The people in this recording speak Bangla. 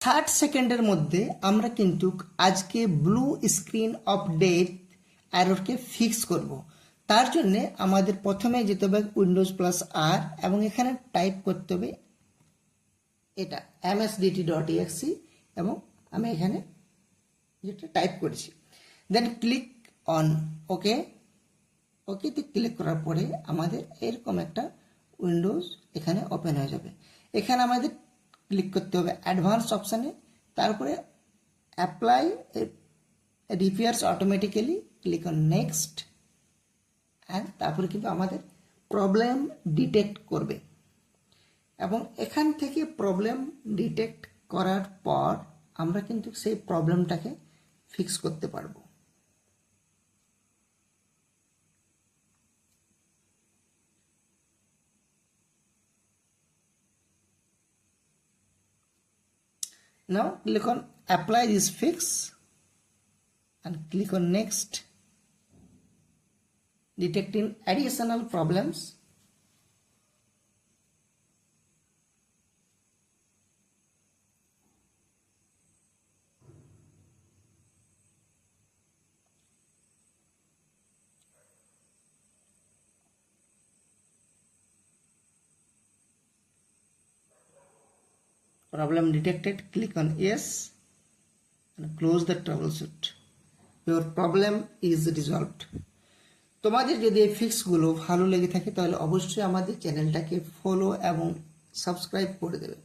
30 সেকেন্ডের মধ্যে আমরা কিন্তু আজকে ব্লু স্ক্রিন অফ ডেথ এররকে ফিক্স করব। তার জন্য আমাদের প্রথমে যেতে হবে উইন্ডোজ প্লাস আর এবং এখানে টাইপ করতে হবে এটা msdt.exe এবং আমি এখানে যেটা টাইপ করেছি, দেন ক্লিক অন ওকে। ওকেতে ক্লিক করার পরে আমাদের এরকম একটা উইন্ডোজ এখানে ওপেন হয়ে যাবে। এখানে আমাদের ক্লিক করতে হবে অ্যাডভান্স অপশানে, তারপরে apply repairs automatically, click on next and তারপরে কিন্তু আমাদের প্রবলেম ডিটেক্ট করবে এবং এখান থেকে প্রবলেম ডিটেক্ট করার পর আমরা কিন্তু সেই প্রবলেমটাকে ফিক্স করতে পারবো। Now click on apply this fix and click on next. Detecting additional problems. Problem detected, click on yes and close the troubleshoot. Your problem is resolved. তোমাদের যদি এই ফিক্সগুলো ভালো লেগে থাকে তাহলে অবশ্যই আমাদের চ্যানেলটাকে ফলো এবং সাবস্ক্রাইব করে দেবে।